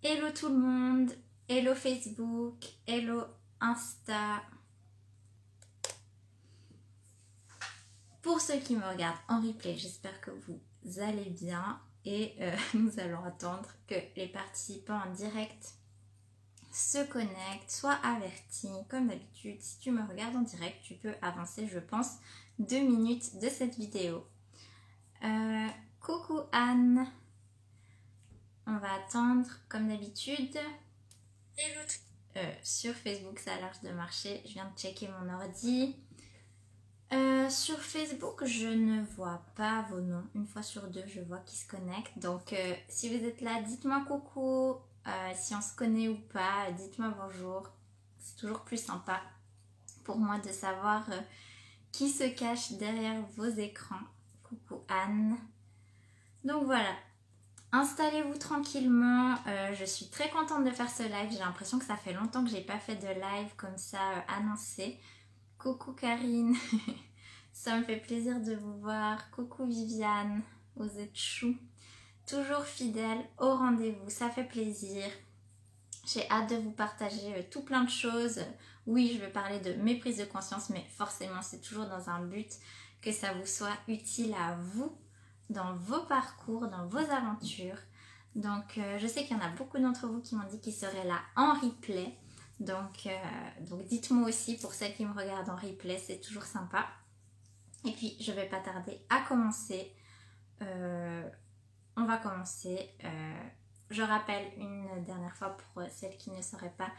Hello tout le monde, hello Facebook, hello Insta. Pour ceux qui me regardent en replay, j'espère que vous allez bien et nous allons attendre que les participants en direct se connectent, soient avertis. Comme d'habitude, si tu me regardes en direct, tu peux avancer, je pense, 2 minutes de cette vidéo. Coucou Anne. On va attendre comme d'habitude. Sur Facebook, ça a l'air de marcher. Je viens de checker mon ordi. Sur Facebook, je ne vois pas vos noms. Une fois sur deux, je vois qui se connectent. Donc, si vous êtes là, dites-moi coucou. Si on se connaît ou pas, dites-moi bonjour. C'est toujours plus sympa pour moi de savoir qui se cache derrière vos écrans. Coucou Anne. Donc voilà. Installez-vous tranquillement, je suis très contente de faire ce live, j'ai l'impression que ça fait longtemps que j'ai pas fait de live comme ça annoncé. Coucou Karine, ça me fait plaisir de vous voir. Coucou Viviane, vous êtes chou, toujours fidèle au rendez-vous, ça fait plaisir. J'ai hâte de vous partager tout plein de choses. Oui, je vais parler de mes prises de conscience, mais forcément c'est toujours dans un but que ça vous soit utile à vous, dans vos parcours, dans vos aventures. Donc je sais qu'il y en a beaucoup d'entre vous qui m'ont dit qu'ils seraient là en replay. Donc dites-moi aussi pour celles qui me regardent en replay, c'est toujours sympa. Et puis je vais pas tarder à commencer. On va commencer. Je rappelle une dernière fois pour celles qui ne sauraient pas,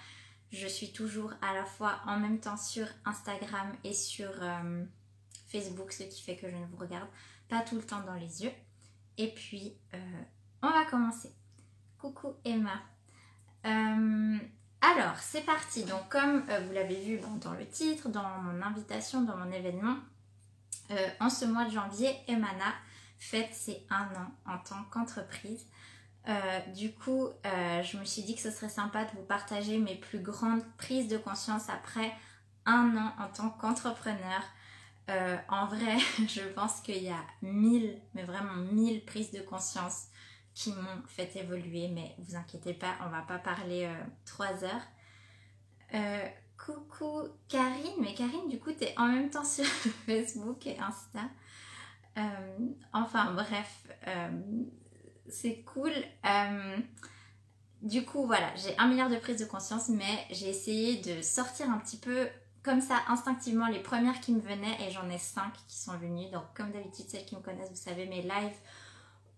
je suis toujours à la fois en même temps sur Instagram et sur Facebook, ce qui fait que je ne vous regarde pas tout le temps dans les yeux. Et puis, on va commencer. Coucou Emma. Alors, c'est parti. Donc, comme vous l'avez vu dans le titre, dans mon invitation, dans mon événement, en ce mois de janvier, Emana fête ses 1 an en tant qu'entreprise. Du coup, je me suis dit que ce serait sympa de vous partager mes plus grandes prises de conscience après 1 an en tant qu'entrepreneur. En vrai, je pense qu'il y a 1000, mais vraiment 1000 prises de conscience qui m'ont fait évoluer, mais vous inquiétez pas, on va pas parler 3 heures. Coucou Karine, mais Karine, du coup, tu es en même temps sur Facebook et Insta. Enfin bref, c'est cool. Du coup, voilà, j'ai 1 milliard de prises de conscience, mais j'ai essayé de sortir un petit peu comme ça instinctivement les premières qui me venaient et j'en ai 5 qui sont venues. Donc comme d'habitude, celles qui me connaissent, vous savez, mes lives,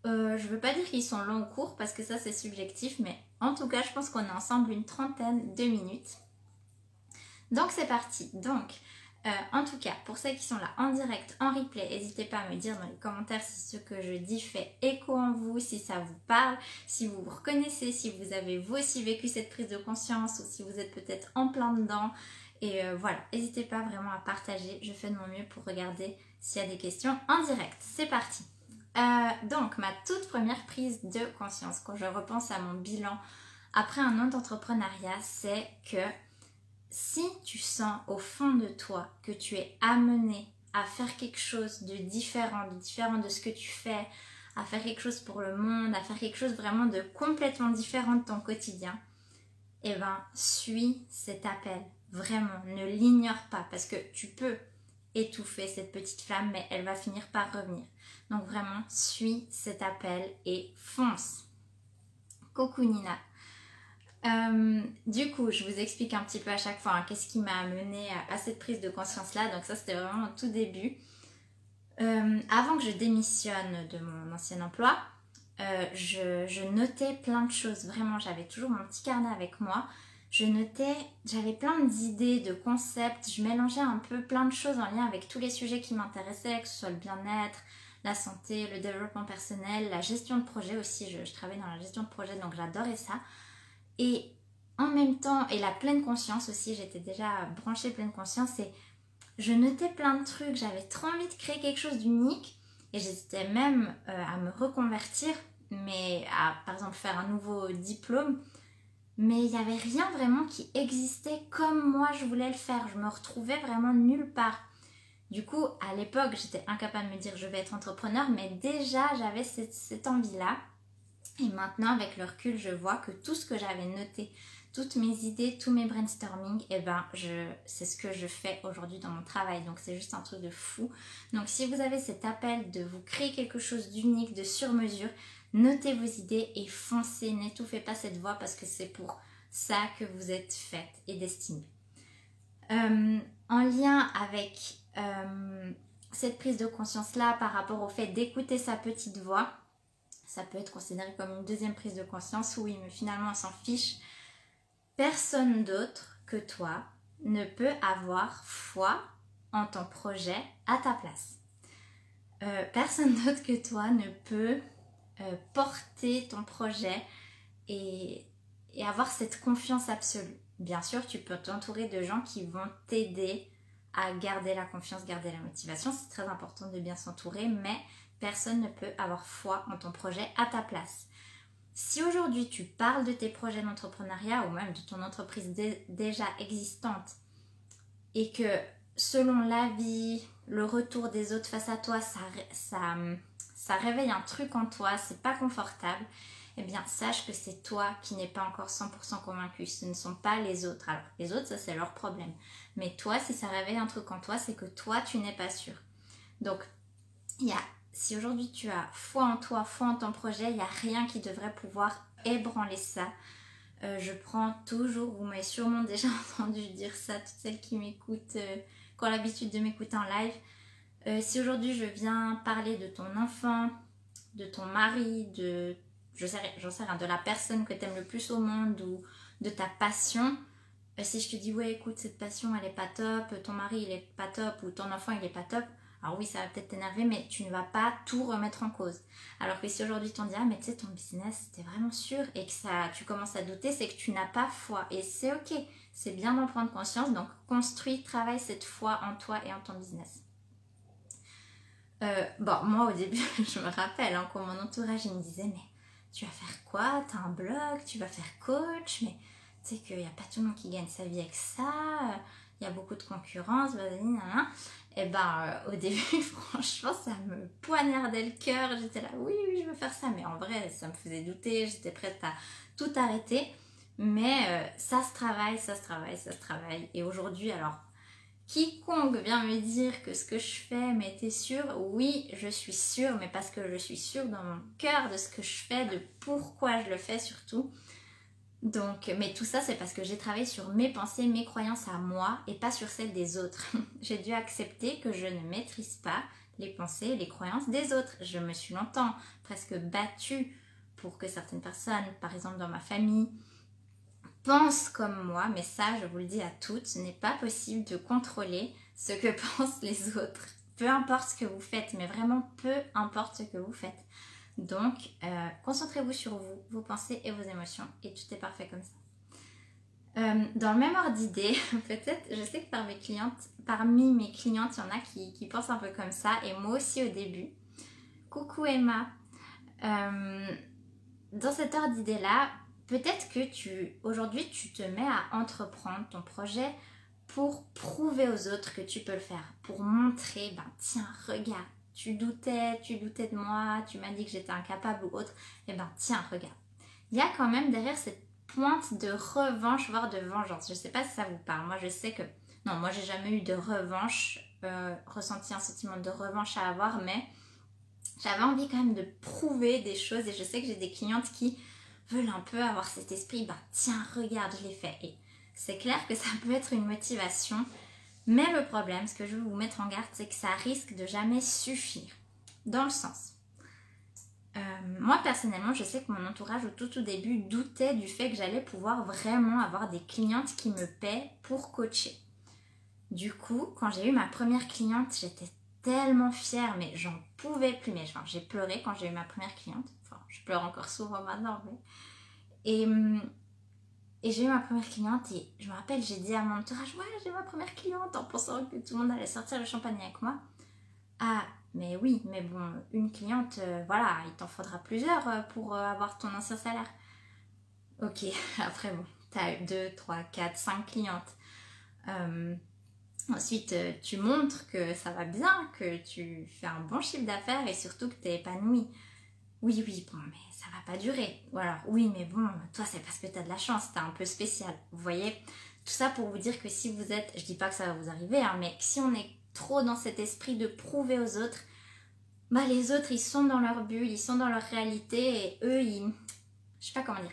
je veux pas dire qu'ils sont longs ou courts parce que ça c'est subjectif, mais en tout cas je pense qu'on est ensemble une trentaine de minutes. Donc c'est parti. Donc en tout cas, pour celles qui sont là en direct, en replay, n'hésitez pas à me dire dans les commentaires si ce que je dis fait écho en vous, si ça vous parle, si vous vous reconnaissez, si vous avez vous aussi vécu cette prise de conscience ou si vous êtes peut-être en plein dedans. Et voilà, n'hésitez pas vraiment à partager, je fais de mon mieux pour regarder s'il y a des questions en direct. C'est parti. Donc, ma toute première prise de conscience, quand je repense à mon bilan après 1 an d'entrepreneuriat, c'est que si tu sens au fond de toi que tu es amené à faire quelque chose de différent de ce que tu fais, à faire quelque chose pour le monde, à faire quelque chose vraiment de complètement différent de ton quotidien, eh ben, suis cet appel. Vraiment, ne l'ignore pas parce que tu peux étouffer cette petite flamme, mais elle va finir par revenir. Donc vraiment, suis cet appel et fonce. Coucou Nina. Du coup, je vous explique un petit peu à chaque fois qu'est-ce qui m'a amené à cette prise de conscience-là. Donc ça, c'était vraiment au tout début. Avant que je démissionne de mon ancien emploi, je notais plein de choses. Vraiment, j'avais toujours mon petit carnet avec moi. Je notais, j'avais plein d'idées, de concepts. Je mélangeais un peu plein de choses en lien avec tous les sujets qui m'intéressaient, que ce soit le bien-être, la santé, le développement personnel, la gestion de projet aussi. Je travaillais dans la gestion de projet, donc j'adorais ça. Et en même temps, et la pleine conscience aussi, j'étais déjà branchée pleine conscience et je notais plein de trucs, j'avais trop envie de créer quelque chose d'unique et j'hésitais même à me reconvertir, mais à par exemple faire un nouveau diplôme, mais il n'y avait rien vraiment qui existait comme moi je voulais le faire, je me retrouvais vraiment nulle part. Du coup, à l'époque, j'étais incapable de me dire je vais être entrepreneur, mais déjà j'avais cette envie-là. Et maintenant, avec le recul, je vois que tout ce que j'avais noté, toutes mes idées, tous mes brainstorming, eh ben, c'est ce que je fais aujourd'hui dans mon travail. Donc, c'est juste un truc de fou. Donc, si vous avez cet appel de vous créer quelque chose d'unique, de sur-mesure, notez vos idées et foncez. N'étouffez pas cette voix parce que c'est pour ça que vous êtes faite et destinée. En lien avec cette prise de conscience-là par rapport au fait d'écouter sa petite voix, ça peut être considéré comme une deuxième prise de conscience. Oui, mais finalement, on s'en fiche. Personne d'autre que toi ne peut avoir foi en ton projet à ta place. Personne d'autre que toi ne peut porter ton projet et avoir cette confiance absolue. Bien sûr, tu peux t'entourer de gens qui vont t'aider à garder la confiance, garder la motivation. C'est très important de bien s'entourer, mais personne ne peut avoir foi en ton projet à ta place. Si aujourd'hui tu parles de tes projets d'entrepreneuriat ou même de ton entreprise déjà existante et que selon l'avis, le retour des autres face à toi, ça réveille un truc en toi, c'est pas confortable, eh bien sache que c'est toi qui n'es pas encore 100% convaincu, ce ne sont pas les autres. Alors les autres, ça c'est leur problème. Mais toi, si ça réveille un truc en toi, c'est que toi tu n'es pas sûr. Donc si aujourd'hui tu as foi en toi, foi en ton projet, il n'y a rien qui devrait pouvoir ébranler ça. Je prends toujours, vous m'avez sûrement déjà entendu dire ça, toutes celles qui m'écoutent, qui ont l'habitude de m'écouter en live. Si aujourd'hui je viens parler de ton enfant, de ton mari, j'en sais rien, de la personne que tu aimes le plus au monde ou de ta passion, si je te dis ouais écoute cette passion elle est pas top, ton mari il est pas top ou ton enfant il est pas top, alors oui ça va peut-être t'énerver mais tu ne vas pas tout remettre en cause. Alors que si aujourd'hui tu te dis ah mais tu sais ton business t'es vraiment sûr et que tu commences à douter, c'est que tu n'as pas foi et c'est ok, c'est bien d'en prendre conscience. Donc construis, travaille cette foi en toi et en ton business. Moi au début je me rappelle quand mon entourage il me disait mais tu vas faire quoi, t'as un blog, tu vas faire coach, mais tu sais qu'il n'y a pas tout le monde qui gagne sa vie avec ça, il y a beaucoup de concurrence, et au début franchement ça me poignardait le cœur, j'étais là oui je veux faire ça, mais en vrai ça me faisait douter, j'étais prête à tout arrêter, mais ça se travaille et aujourd'hui alors quiconque vient me dire que ce que je fais, mais t'es sûre? Oui, je suis sûre, mais parce que je suis sûre dans mon cœur de ce que je fais, de pourquoi je le fais surtout. Donc, mais tout ça, c'est parce que j'ai travaillé sur mes pensées, mes croyances à moi et pas sur celles des autres. J'ai dû accepter que je ne maîtrise pas les pensées et les croyances des autres. Je me suis longtemps presque battue pour que certaines personnes, par exemple dans ma famille, pense comme moi, mais ça je vous le dis à toutes, ce n'est pas possible de contrôler ce que pensent les autres. Peu importe ce que vous faites, mais vraiment peu importe ce que vous faites. Donc concentrez-vous sur vous, vos pensées et vos émotions et tout est parfait comme ça. Dans le même ordre d'idée, peut-être, je sais que parmi mes clientes, il y en a qui pensent un peu comme ça et moi aussi au début. Coucou Emma. Dans cet ordre d'idée là, peut-être que aujourd'hui tu te mets à entreprendre ton projet pour prouver aux autres que tu peux le faire, pour montrer, tiens regarde, tu doutais de moi, tu m'as dit que j'étais incapable ou autre, tiens regarde. Il y a quand même derrière cette pointe de revanche, voire de vengeance. Je sais pas si ça vous parle, moi je sais que, non moi j'ai jamais eu de revanche, ressenti un sentiment de revanche à avoir, mais j'avais envie quand même de prouver des choses et je sais que j'ai des clientes qui veulent un peu avoir cet esprit, tiens regarde je l'ai fait, et c'est clair que ça peut être une motivation, mais le problème, ce que je veux vous mettre en garde, c'est que ça risque de jamais suffire, dans le sens moi personnellement je sais que mon entourage au tout début doutait du fait que j'allais pouvoir vraiment avoir des clientes qui me paient pour coacher. Du coup quand j'ai eu ma première cliente, j'étais tellement fière, mais j'en pouvais plus, mais j'ai pleuré quand j'ai eu ma première cliente, enfin je pleure encore souvent maintenant, mais... et j'ai eu ma première cliente et je me rappelle, j'ai dit à mon entourage, ouais j'ai ma première cliente, en pensant que tout le monde allait sortir le champagne avec moi. Ah mais oui, mais bon, une cliente, voilà, il t'en faudra plusieurs pour avoir ton ancien salaire. Ok, après bon, t'as 2, 3, 4, 5 clientes. Ensuite, tu montres que ça va bien, que tu fais un bon chiffre d'affaires et surtout que tu es épanouie. oui, oui, bon, mais ça va pas durer. Ou alors, oui, mais bon, toi, c'est parce que tu as de la chance, t'es un peu spécial. Vous voyez, tout ça pour vous dire que si vous êtes, je dis pas que ça va vous arriver, hein, mais si on est trop dans cet esprit de prouver aux autres, bah les autres, ils sont dans leur bulle, ils sont dans leur réalité et eux, je sais pas comment dire.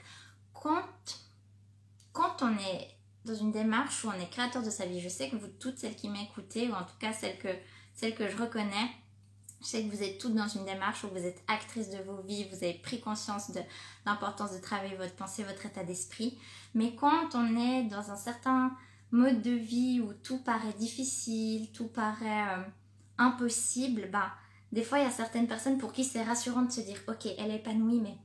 Quand on est dans une démarche où on est créateur de sa vie, je sais que vous toutes celles qui m'écoutez, ou en tout cas celles que je reconnais, je sais que vous êtes toutes dans une démarche où vous êtes actrice de vos vies, vous avez pris conscience de l'importance de travailler votre pensée, votre état d'esprit. Mais quand on est dans un certain mode de vie où tout paraît difficile, tout paraît impossible, bah, des fois il y a certaines personnes pour qui c'est rassurant de se dire ok, elle est épanouie, mais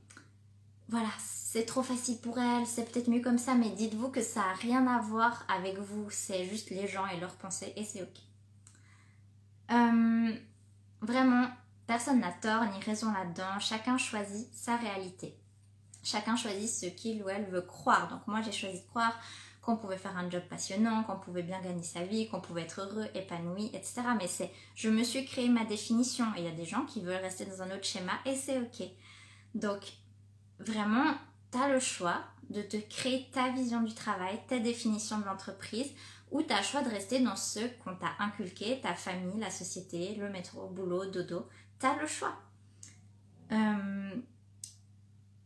voilà, c'est trop facile pour elle, c'est peut-être mieux comme ça, mais dites-vous que ça n'a rien à voir avec vous, c'est juste les gens et leurs pensées et c'est ok. Vraiment, personne n'a tort ni raison là-dedans, chacun choisit sa réalité. Chacun choisit ce qu'il ou elle veut croire. Donc moi j'ai choisi de croire qu'on pouvait faire un job passionnant, qu'on pouvait bien gagner sa vie, qu'on pouvait être heureux, épanoui, etc. Mais je me suis créé ma définition et il y a des gens qui veulent rester dans un autre schéma et c'est ok. Donc vraiment, tu as le choix de te créer ta vision du travail, ta définition de l'entreprise, ou tu as le choix de rester dans ce qu'on t'a inculqué, ta famille, la société, le métro, boulot, dodo. Tu as le choix.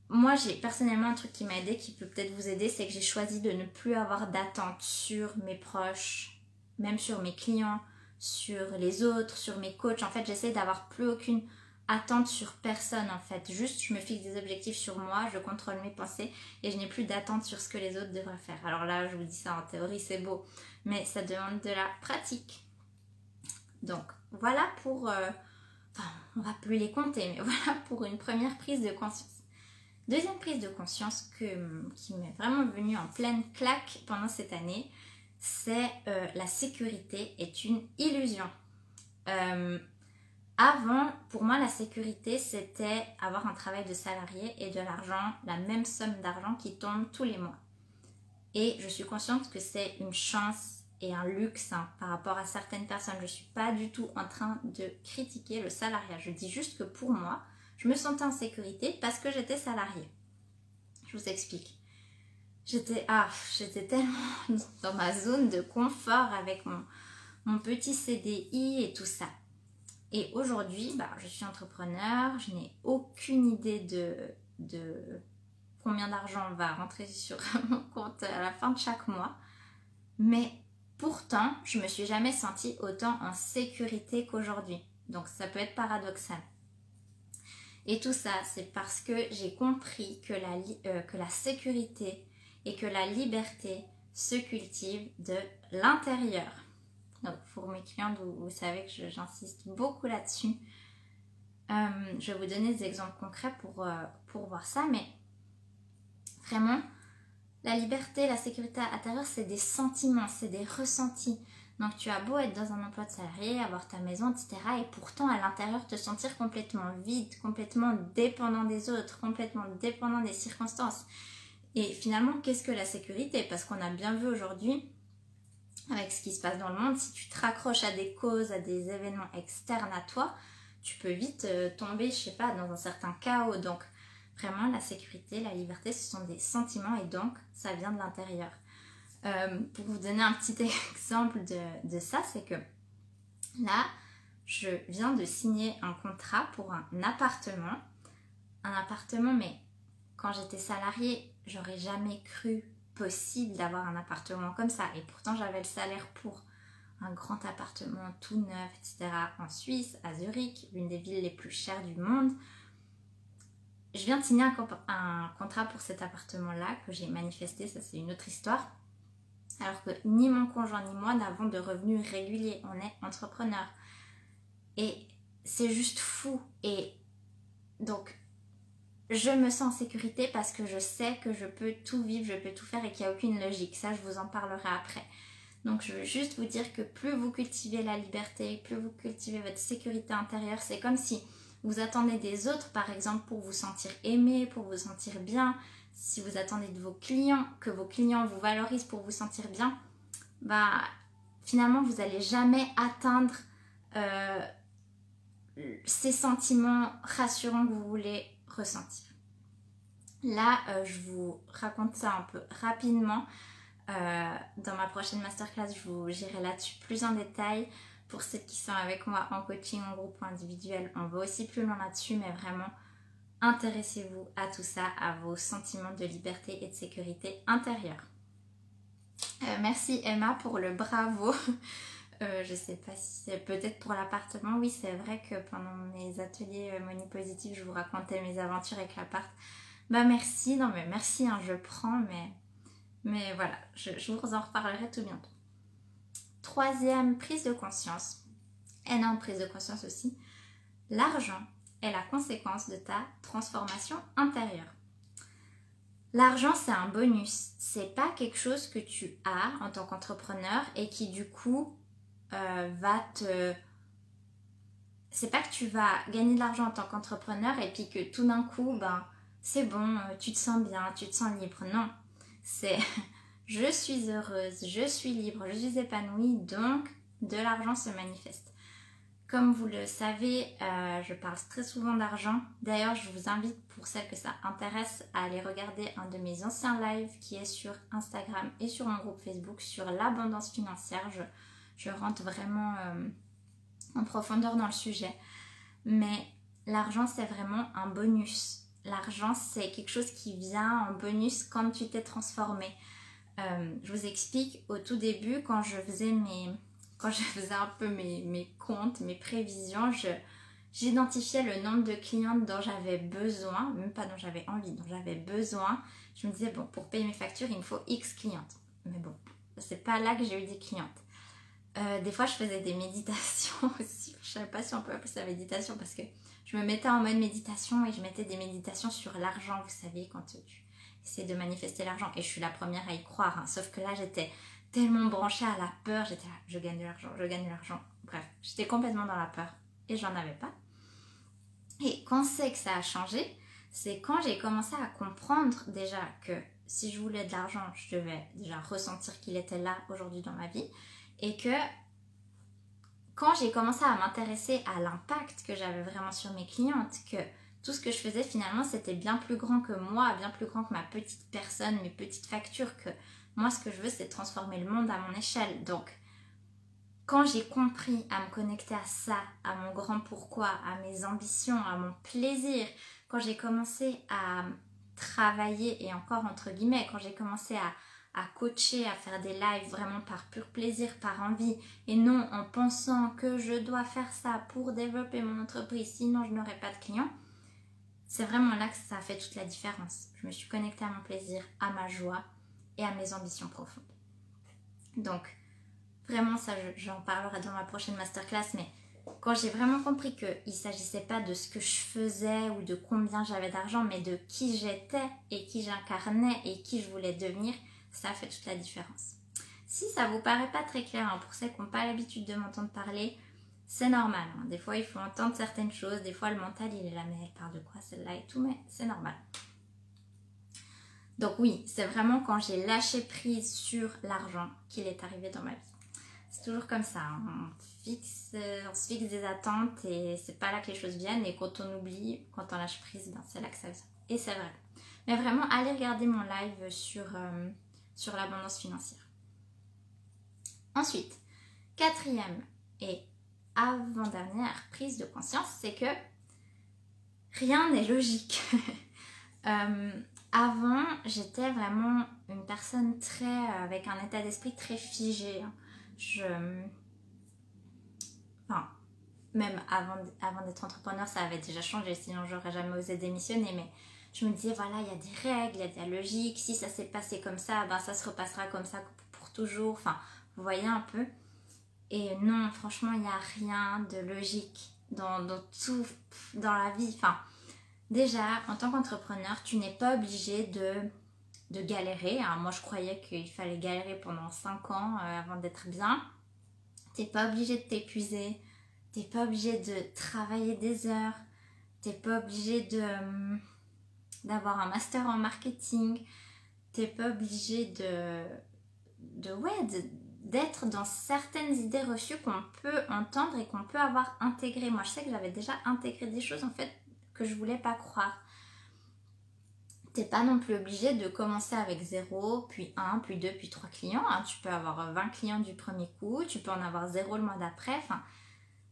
Moi, j'ai personnellement un truc qui m'a aidé, qui peut peut-être vous aider, c'est que j'ai choisi de ne plus avoir d'attente sur mes proches, même sur mes clients, sur les autres, sur mes coachs. En fait, j'essaie d'avoir plus aucune attente sur personne en fait. Juste, je me fixe des objectifs sur moi, je contrôle mes pensées et je n'ai plus d'attente sur ce que les autres devraient faire. Alors là, je vous dis ça en théorie, c'est beau, mais ça demande de la pratique. Donc, voilà pour... enfin, on va plus les compter, mais voilà pour une première prise de conscience. Deuxième prise de conscience qui m'est vraiment venue en pleine claque pendant cette année, c'est la sécurité est une illusion. Avant, pour moi, la sécurité, c'était avoir un travail de salarié et de l'argent, la même somme d'argent qui tombe tous les mois. Et je suis consciente que c'est une chance et un luxe par rapport à certaines personnes. Je ne suis pas du tout en train de critiquer le salariat. Je dis juste que pour moi, je me sentais en sécurité parce que j'étais salariée. Je vous explique. J'étais tellement dans ma zone de confort avec mon petit CDI et tout ça. Et aujourd'hui, je suis entrepreneur, je n'ai aucune idée de combien d'argent va rentrer sur mon compte à la fin de chaque mois. Mais pourtant, je ne me suis jamais sentie autant en sécurité qu'aujourd'hui. Donc ça peut être paradoxal. Et tout ça, c'est parce que j'ai compris que la sécurité et que la liberté se cultivent de l'intérieur. Donc pour mes clientes, vous savez que j'insiste beaucoup là-dessus. Je vais vous donner des exemples concrets pour voir ça, mais vraiment, la liberté, la sécurité intérieure, c'est des sentiments, c'est des ressentis. Donc tu as beau être dans un emploi de salarié, avoir ta maison, etc. Et pourtant à l'intérieur te sentir complètement vide, complètement dépendant des autres, complètement dépendant des circonstances. Et finalement, qu'est-ce que la sécurité? Parce qu'on a bien vu aujourd'hui, avec ce qui se passe dans le monde, si tu te raccroches à des causes, à des événements externes à toi, tu peux vite tomber, je sais pas, dans un certain chaos. Donc vraiment, la sécurité, la liberté, ce sont des sentiments et donc ça vient de l'intérieur. Pour vous donner un petit exemple de ça, c'est que là, je viens de signer un contrat pour un appartement. Un appartement, mais quand j'étais salariée, j'aurais jamais cru possible d'avoir un appartement comme ça. Et pourtant, j'avais le salaire pour un grand appartement tout neuf, etc. en Suisse, à Zurich, l'une des villes les plus chères du monde. Je viens de signer un contrat pour cet appartement-là que j'ai manifesté, ça c'est une autre histoire. Alors que ni mon conjoint ni moi n'avons de revenus réguliers, on est entrepreneurs. Et c'est juste fou. Et donc, je me sens en sécurité parce que je sais que je peux tout vivre, je peux tout faire et qu'il n'y a aucune logique. Ça, je vous en parlerai après. Donc, je veux juste vous dire que plus vous cultivez la liberté, plus vous cultivez votre sécurité intérieure, c'est comme si vous attendez des autres, par exemple, pour vous sentir aimé, pour vous sentir bien. Si vous attendez de vos clients, que vos clients vous valorisent pour vous sentir bien, finalement, vous n'allez jamais atteindre ces sentiments rassurants que vous voulez ressentir. Là, je vous raconte ça un peu rapidement. Dans ma prochaine masterclass, j'irai là-dessus plus en détail. Pour celles qui sont avec moi en coaching, en groupe ou individuel, on va aussi plus loin là-dessus, mais vraiment, intéressez-vous à tout ça, à vos sentiments de liberté et de sécurité intérieure. Merci Emma pour le bravo. Je sais pas si c'est peut-être pour l'appartement. Oui, c'est vrai que pendant mes ateliers Money Positive, je vous racontais mes aventures avec l'appart. Bah merci, non mais merci, hein, je prends, mais voilà, je vous en reparlerai tout bientôt. Troisième prise de conscience, énorme prise de conscience aussi, l'argent est la conséquence de ta transformation intérieure. L'argent, c'est un bonus, c'est pas quelque chose que tu as en tant qu'entrepreneur et qui du coup c'est pas que tu vas gagner de l'argent en tant qu'entrepreneur et puis que tout d'un coup, ben, c'est bon, tu te sens bien, tu te sens libre. Non, c'est je suis heureuse, je suis libre, je suis épanouie, donc de l'argent se manifeste. Comme vous le savez, je parle très souvent d'argent. D'ailleurs, je vous invite, pour celles que ça intéresse, à aller regarder un de mes anciens lives qui est sur Instagram et sur mon groupe Facebook sur l'abondance financière. Je rentre vraiment en profondeur dans le sujet. Mais l'argent, c'est vraiment un bonus. L'argent, c'est quelque chose qui vient en bonus quand tu t'es transformé. Je vous explique, au tout début, quand je faisais un peu mes comptes, mes prévisions, j'identifiais le nombre de clientes dont j'avais besoin, même pas dont j'avais envie, dont j'avais besoin. Je me disais, bon, pour payer mes factures, il me faut X clientes. Mais bon, c'est pas là que j'ai eu des clientes. Des fois, je faisais des méditations aussi. Je savais pas si on peut appeler ça méditation parce que je me mettais en mode méditation et je mettais des méditations sur l'argent, vous savez, quand tu essaies de manifester l'argent. Et je suis la première à y croire, hein. Sauf que là, j'étais tellement branchée à la peur, j'étais là, je gagne de l'argent, je gagne de l'argent. Bref, j'étais complètement dans la peur et j'en avais pas. Et quand c'est que ça a changé, c'est quand j'ai commencé à comprendre déjà que si je voulais de l'argent, je devais déjà ressentir qu'il était là aujourd'hui dans ma vie. Et que quand j'ai commencé à m'intéresser à l'impact que j'avais vraiment sur mes clientes, que tout ce que je faisais finalement c'était bien plus grand que moi, bien plus grand que ma petite personne, mes petites factures, que moi ce que je veux c'est transformer le monde à mon échelle. Donc quand j'ai compris à me connecter à ça, à mon grand pourquoi, à mes ambitions, à mon plaisir, quand j'ai commencé à travailler, et encore entre guillemets, quand j'ai commencé à coacher, à faire des lives vraiment par pur plaisir, par envie, et non en pensant que je dois faire ça pour développer mon entreprise, sinon je n'aurai pas de clients, c'est vraiment là que ça a fait toute la différence. Je me suis connectée à mon plaisir, à ma joie et à mes ambitions profondes. Donc, vraiment ça, j'en parlerai dans ma prochaine masterclass, mais quand j'ai vraiment compris qu'il ne s'agissait pas de ce que je faisais ou de combien j'avais d'argent, mais de qui j'étais et qui j'incarnais et qui je voulais devenir, ça fait toute la différence. Si ça vous paraît pas très clair, hein, pour celles qui n'ont pas l'habitude de m'entendre parler, c'est normal. Hein. Des fois, il faut entendre certaines choses. Des fois, le mental, il est là, mais elle parle de quoi celle-là et tout, mais c'est normal. Donc oui, c'est vraiment quand j'ai lâché prise sur l'argent qu'il est arrivé dans ma vie. C'est toujours comme ça. Hein. On se fixe des attentes et c'est pas là que les choses viennent. Et quand on oublie, quand on lâche prise, ben, c'est là que ça vient. Et c'est vrai. Mais vraiment, allez regarder mon live sur l'abondance financière. Ensuite, quatrième et avant-dernière prise de conscience, c'est que rien n'est logique. Avant, j'étais vraiment une personne avec un état d'esprit très figé. Même avant d'être entrepreneur, ça avait déjà changé, sinon j'aurais jamais osé démissionner, mais je me disais, voilà, il y a des règles, il y a de la logique, si ça s'est passé comme ça, ben ça se repassera comme ça pour toujours, enfin, vous voyez un peu. Et non, franchement, il n'y a rien de logique dans tout, dans la vie. Enfin, déjà, en tant qu'entrepreneur, tu n'es pas obligé de galérer. Hein. Moi, je croyais qu'il fallait galérer pendant 5 ans avant d'être bien. Tu n'es pas obligé de t'épuiser, tu n'es pas obligé de travailler des heures, tu n'es pas obligé d'avoir un master en marketing, tu n'es pas obligé d'être dans certaines idées reçues qu'on peut entendre et qu'on peut avoir intégrées. Moi, je sais que j'avais déjà intégré des choses en fait que je voulais pas croire. T'es pas non plus obligé de commencer avec 0, puis 1, puis 2, puis 3 clients. Hein. Tu peux avoir 20 clients du premier coup, tu peux en avoir 0 le mois d'après. Enfin,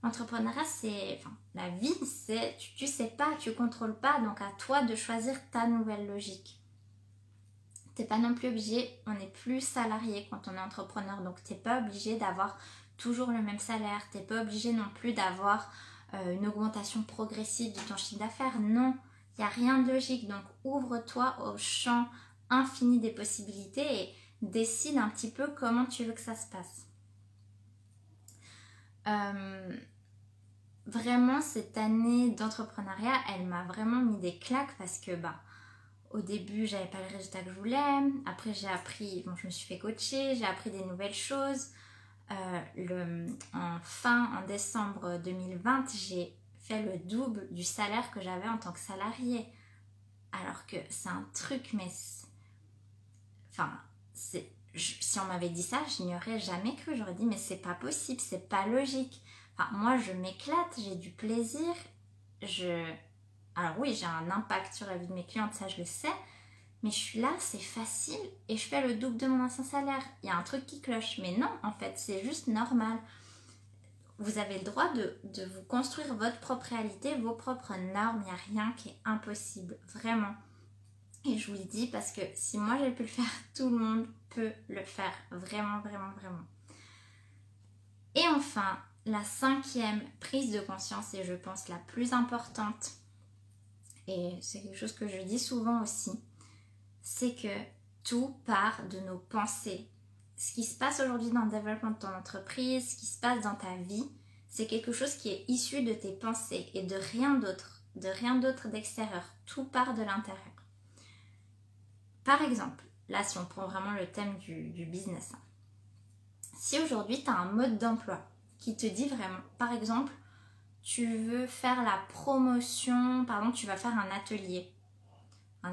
l'entrepreneuriat, c'est... Enfin, la vie, c'est... Tu sais pas, tu contrôles pas, donc à toi de choisir ta nouvelle logique. T'es pas non plus obligé, on n'est plus salarié quand on est entrepreneur, donc t'es pas obligé d'avoir toujours le même salaire, t'es pas obligé non plus d'avoir une augmentation progressive de ton chiffre d'affaires, non. Il n'y a rien de logique, donc ouvre-toi au champ infini des possibilités et décide un petit peu comment tu veux que ça se passe. Vraiment, cette année d'entrepreneuriat, elle m'a vraiment mis des claques parce que au début, j'avais pas le résultat que je voulais. Après, j'ai appris, je me suis fait coacher, j'ai appris des nouvelles choses. En décembre 2020, j'ai fait le double du salaire que j'avais en tant que salarié. Alors que c'est un truc, mais... si on m'avait dit ça, je n'y aurais jamais cru. J'aurais dit, mais c'est pas possible, c'est pas logique. Enfin, moi, je m'éclate, j'ai du plaisir. Alors oui, j'ai un impact sur la vie de mes clientes, ça je le sais. Mais je suis là, c'est facile et je fais le double de mon ancien salaire. Il y a un truc qui cloche. Mais non, en fait, c'est juste normal. Vous avez le droit de vous construire votre propre réalité, vos propres normes. Il n'y a rien qui est impossible, vraiment. Et je vous le dis parce que si moi j'ai pu le faire, tout le monde peut le faire. Vraiment, vraiment, vraiment. Et enfin, la 5e prise de conscience, et je pense la plus importante, et c'est quelque chose que je dis souvent aussi, c'est que tout part de nos pensées. Ce qui se passe aujourd'hui dans le développement de ton entreprise, ce qui se passe dans ta vie, c'est quelque chose qui est issu de tes pensées et de rien d'autre d'extérieur. Tout part de l'intérieur. Par exemple, là si on prend vraiment le thème du business, si aujourd'hui tu as un mode d'emploi qui te dit vraiment, par exemple, tu veux faire la promotion, tu vas faire un atelier en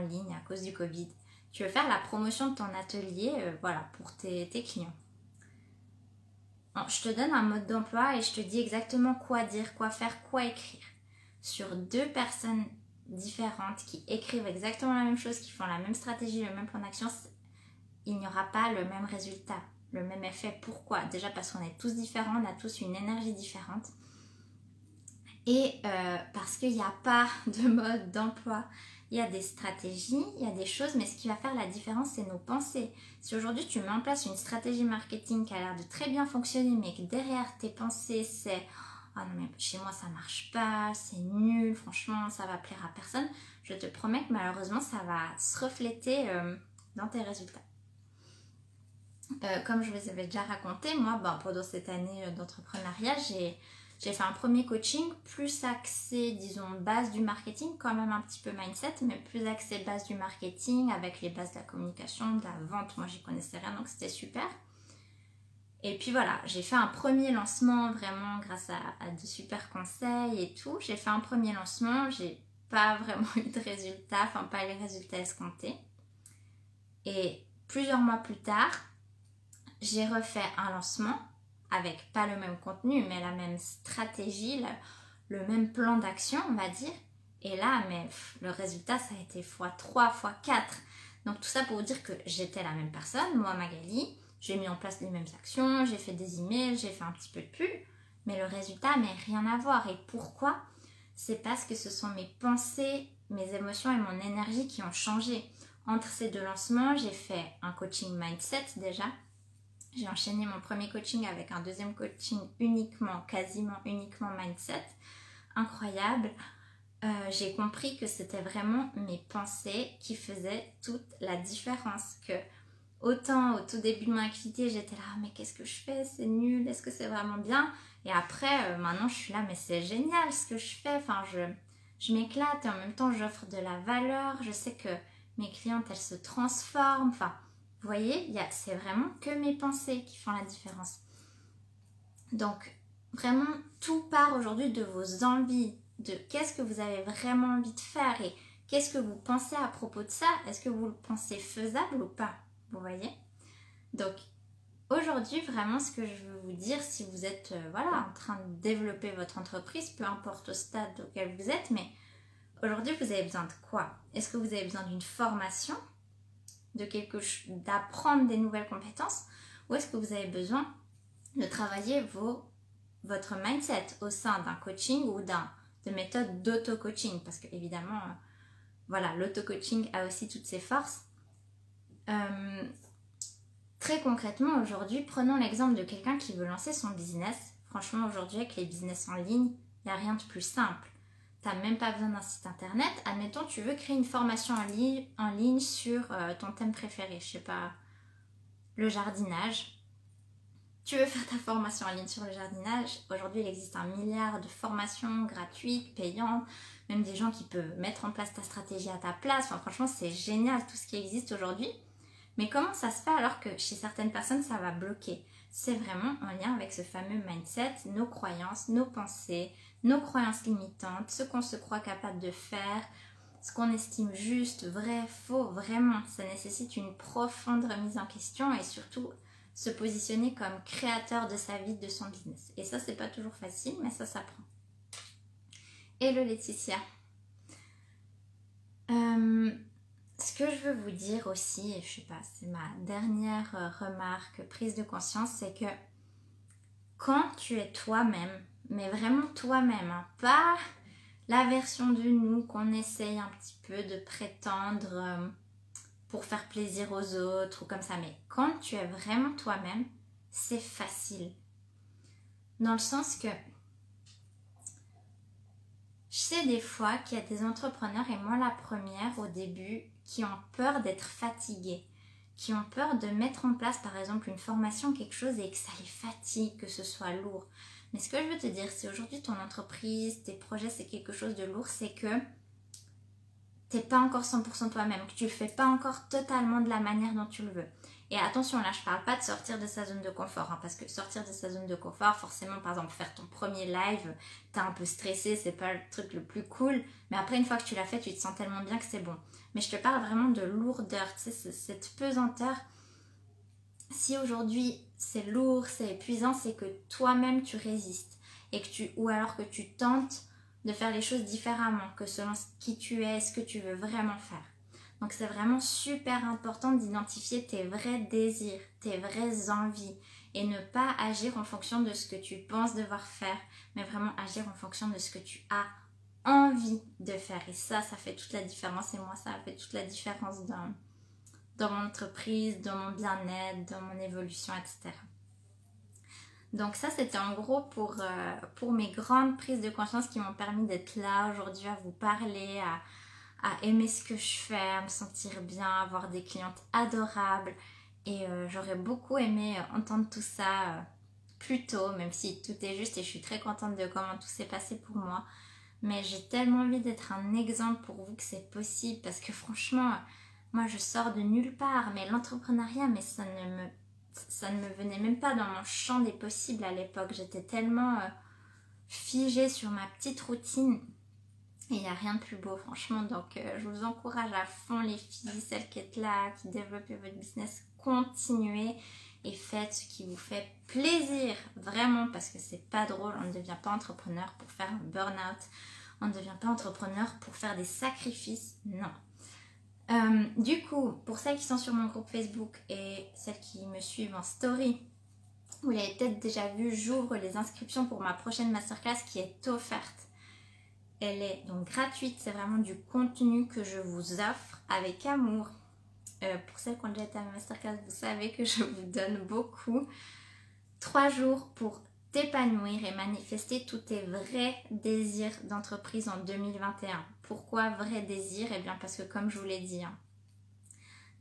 ligne à cause du Covid. Tu veux faire la promotion de ton atelier pour tes clients. Bon, je te donne un mode d'emploi et je te dis exactement quoi dire, quoi faire, quoi écrire. Sur 2 personnes différentes qui écrivent exactement la même chose, qui font la même stratégie, le même plan d'action, il n'y aura pas le même résultat, le même effet. Pourquoi? Déjà parce qu'on est tous différents, on a tous une énergie différente. Et parce qu'il n'y a pas de mode d'emploi, il y a des stratégies, il y a des choses, mais ce qui va faire la différence, c'est nos pensées. Si aujourd'hui tu mets en place une stratégie marketing qui a l'air de très bien fonctionner, mais que derrière tes pensées, c'est « Ah non mais chez moi ça marche pas, c'est nul, franchement ça va plaire à personne », je te promets que malheureusement ça va se refléter dans tes résultats. Comme je vous avais déjà raconté, moi pendant cette année d'entrepreneuriat, j'ai fait un premier coaching plus axé, disons, base du marketing, quand même un petit peu mindset, mais plus axé base du marketing avec les bases de la communication, de la vente. Moi, j'y connaissais rien, donc c'était super. Et puis voilà, j'ai fait un premier lancement vraiment grâce à de super conseils et tout. J'ai fait un premier lancement, j'ai pas vraiment eu de résultats, enfin pas les résultats escomptés. Et plusieurs mois plus tard, j'ai refait un lancement avec pas le même contenu, mais la même stratégie, le même plan d'action, on va dire. Et là, le résultat, ça a été x3, x4. Donc tout ça pour vous dire que j'étais la même personne, moi Magali, j'ai mis en place les mêmes actions, j'ai fait des emails, j'ai fait un petit peu de pub, mais le résultat n'a rien à voir. Et pourquoi? C'est parce que ce sont mes pensées, mes émotions et mon énergie qui ont changé. Entre ces 2 lancements, j'ai fait un coaching mindset déjà. J'ai enchaîné mon premier coaching avec un deuxième coaching quasiment uniquement mindset. Incroyable. J'ai compris que c'était vraiment mes pensées qui faisaient toute la différence. Que autant au tout début de mon activité, j'étais là, mais qu'est-ce que je fais? C'est nul, est-ce que c'est vraiment bien? Et après, maintenant, je suis là, mais c'est génial ce que je fais. Enfin, je m'éclate et en même temps, j'offre de la valeur. Je sais que mes clientes, elles se transforment. Enfin, vous voyez, c'est vraiment que mes pensées qui font la différence. Donc, vraiment, tout part aujourd'hui de vos envies, de qu'est-ce que vous avez vraiment envie de faire et qu'est-ce que vous pensez à propos de ça. Est-ce que vous le pensez faisable ou pas? Vous voyez? Donc, aujourd'hui, vraiment, ce que je veux vous dire, si vous êtes en train de développer votre entreprise, peu importe au stade auquel vous êtes, mais aujourd'hui, vous avez besoin de quoi? Est-ce que vous avez besoin d'une formation, d'apprendre des nouvelles compétences, ou est-ce que vous avez besoin de travailler votre mindset au sein d'un coaching ou de méthode d'auto-coaching? Parce que évidemment, voilà, l'auto-coaching a aussi toutes ses forces. Très concrètement, aujourd'hui, prenons l'exemple de quelqu'un qui veut lancer son business. Franchement, aujourd'hui, avec les business en ligne, il n'y a rien de plus simple. Tu n'as même pas besoin d'un site internet. Admettons, tu veux créer une formation en ligne sur ton thème préféré, je sais pas, le jardinage. Tu veux faire ta formation en ligne sur le jardinage. Aujourd'hui, il existe 1 milliard de formations gratuites, payantes, même des gens qui peuvent mettre en place ta stratégie à ta place. Enfin, franchement, c'est génial tout ce qui existe aujourd'hui. Mais comment ça se fait alors que chez certaines personnes, ça va bloquer? C'est vraiment en lien avec ce fameux mindset, nos croyances, nos pensées, nos croyances limitantes, ce qu'on se croit capable de faire, ce qu'on estime juste, vrai, faux. Vraiment, ça nécessite une profonde remise en question et surtout se positionner comme créateur de sa vie, de son business. Et ça, c'est pas toujours facile, mais ça s'apprend. Hello Laetitia. Ce que je veux vous dire aussi, et je sais pas, c'est ma dernière remarque, prise de conscience, c'est que quand tu es toi-même, mais vraiment toi-même, hein, pas la version de nous qu'on essaye un petit peu de prétendre pour faire plaisir aux autres ou comme ça, mais quand tu es vraiment toi-même, c'est facile. Dans le sens que je sais des fois qu'il y a des entrepreneurs, et moi la première au début, qui ont peur d'être fatigués, qui ont peur de mettre en place par exemple une formation, quelque chose et que ça les fatigue, que ce soit lourd. Mais ce que je veux te dire, si aujourd'hui ton entreprise, tes projets, c'est quelque chose de lourd, c'est que t'es pas encore 100% toi-même, que tu le fais pas encore totalement de la manière dont tu le veux. Et attention, là je parle pas de sortir de sa zone de confort, hein, parce que sortir de sa zone de confort, forcément par exemple faire ton premier live, t'es un peu stressé, c'est pas le truc le plus cool, mais après une fois que tu l'as fait, tu te sens tellement bien que c'est bon. Mais je te parle vraiment de lourdeur, tu sais, cette pesanteur. Si aujourd'hui c'est lourd, c'est épuisant, c'est que toi-même tu résistes, et ou alors que tu tentes de faire les choses différemment, que selon qui tu es, ce que tu veux vraiment faire. Donc c'est vraiment super important d'identifier tes vrais désirs, tes vraies envies et ne pas agir en fonction de ce que tu penses devoir faire, mais vraiment agir en fonction de ce que tu as envie de faire. Et ça fait toute la différence et moi ça a fait toute la différence dans mon entreprise, dans mon bien-être, dans mon évolution, etc. Donc ça c'était en gros pour mes grandes prises de conscience qui m'ont permis d'être là aujourd'hui à vous parler, à aimer ce que je fais, à me sentir bien, avoir des clientes adorables. Et j'aurais beaucoup aimé entendre tout ça plus tôt, même si tout est juste et je suis très contente de comment tout s'est passé pour moi. Mais j'ai tellement envie d'être un exemple pour vous que c'est possible parce que franchement, moi je sors de nulle part, mais l'entrepreneuriat, mais ça ne me venait même pas dans mon champ des possibles à l'époque. J'étais tellement figée sur ma petite routine. Et il n'y a rien de plus beau, franchement. Donc, je vous encourage à fond, les filles, celles qui êtes là, qui développent votre business. Continuez et faites ce qui vous fait plaisir, vraiment, parce que c'est pas drôle. On ne devient pas entrepreneur pour faire un burn-out. On ne devient pas entrepreneur pour faire des sacrifices. Non. Du coup, pour celles qui sont sur mon groupe Facebook et celles qui me suivent en story, vous l'avez peut-être déjà vu, j'ouvre les inscriptions pour ma prochaine masterclass qui est offerte. Elle est donc gratuite, c'est vraiment du contenu que je vous offre avec amour. Pour celles qui ont déjà été à ma masterclass, vous savez que je vous donne beaucoup. 3 jours pour t'épanouir et manifester tous tes vrais désirs d'entreprise en 2021. Pourquoi vrais désirs? Eh bien parce que comme je vous l'ai dit, hein,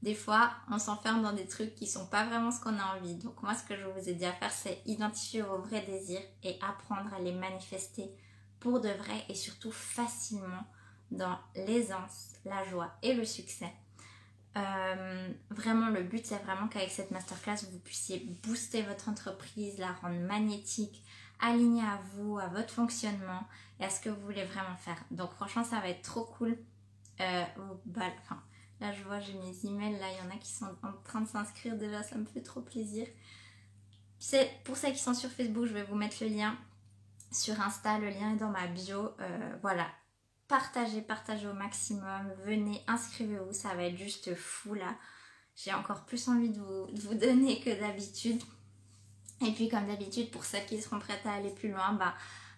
des fois on s'enferme dans des trucs qui sont pas vraiment ce qu'on a envie. Donc moi ce que je vous ai dit à faire, c'est identifier vos vrais désirs et apprendre à les manifester pour de vrai et surtout facilement dans l'aisance, la joie et le succès. Vraiment le but c'est vraiment qu'avec cette masterclass vous puissiez booster votre entreprise, la rendre magnétique, alignée à vous, à votre fonctionnement et à ce que vous voulez vraiment faire. Donc franchement ça va être trop cool. Là je vois j'ai mes emails, là il y en a qui sont en train de s'inscrire déjà, ça me fait trop plaisir. Pour celles qui sont sur Facebook, je vais vous mettre le lien. Sur Insta, le lien est dans ma bio. Voilà, partagez au maximum. Venez, inscrivez-vous, ça va être juste fou là. J'ai encore plus envie de vous donner que d'habitude. Et puis comme d'habitude, pour celles qui seront prêtes à aller plus loin,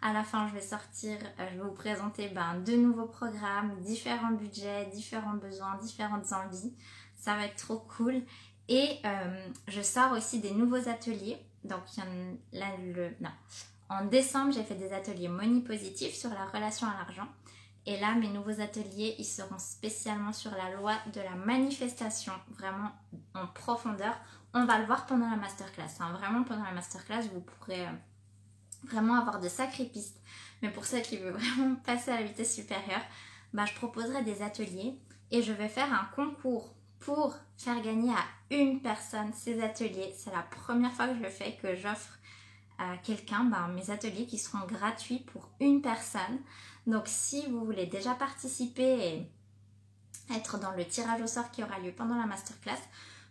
à la fin je vais vous présenter 2 nouveaux programmes, différents budgets, différents besoins, différentes envies. Ça va être trop cool. Et je sors aussi des nouveaux ateliers. Donc en décembre, j'ai fait des ateliers Money Positif sur la relation à l'argent. Et là, mes nouveaux ateliers, ils seront spécialement sur la loi de la manifestation, vraiment en profondeur. On va le voir pendant la masterclass. Vraiment, pendant la masterclass, vous pourrez vraiment avoir de sacrées pistes. Mais pour ceux qui veulent vraiment passer à la vitesse supérieure, je proposerai des ateliers et je vais faire un concours pour faire gagner à une personne ces ateliers. C'est la première fois que je le fais, que j'offre à quelqu'un mes ateliers qui seront gratuits pour une personne. Donc si vous voulez déjà participer et être dans le tirage au sort qui aura lieu pendant la masterclass,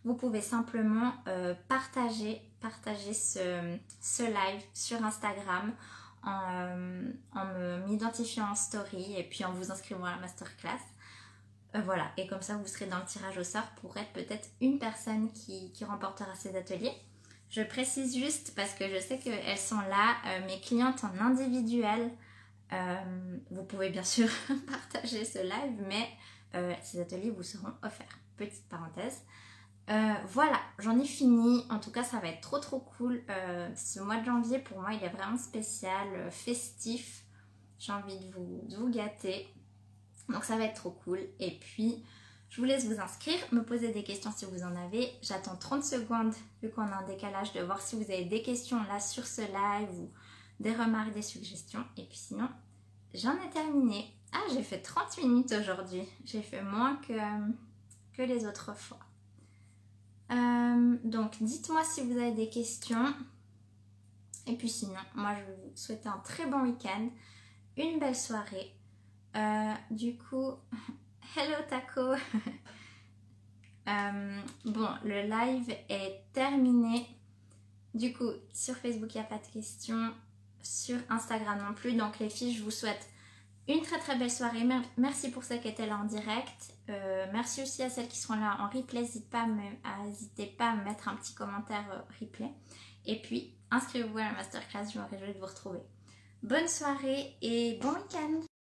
vous pouvez simplement partager ce live sur Instagram en m'identifiant en story et puis en vous inscrivant à la masterclass. Voilà, et comme ça vous serez dans le tirage au sort pour être peut-être une personne qui remportera ces ateliers. Je précise juste parce que je sais qu'elles sont là, mes clientes en individuel. Vous pouvez bien sûr partager ce live, mais ces ateliers vous seront offerts. Petite parenthèse. Voilà, j'en ai fini. En tout cas, ça va être trop cool. Ce mois de janvier, pour moi, il est vraiment spécial, festif. J'ai envie de vous gâter. Donc ça va être trop cool. Et puis, je vous laisse vous inscrire, me poser des questions si vous en avez. J'attends 30 secondes, vu qu'on a un décalage, de voir si vous avez des questions là sur ce live ou des remarques, des suggestions. Et puis sinon, j'en ai terminé. Ah, j'ai fait 30 minutes aujourd'hui. J'ai fait moins que les autres fois. Donc, dites-moi si vous avez des questions. Et puis sinon, moi, je vous souhaite un très bon week-end, une belle soirée. Du coup, hello Taco. Bon, le live est terminé. Du coup, sur Facebook, il n'y a pas de questions. Sur Instagram non plus. Donc les filles, je vous souhaite une très belle soirée. Merci pour celles qui étaient là en direct. Merci aussi à celles qui seront là en replay. N'hésitez pas à me mettre un petit commentaire replay. Et puis, inscrivez-vous à la masterclass. Je me réjouis de vous retrouver. Bonne soirée et bon week-end.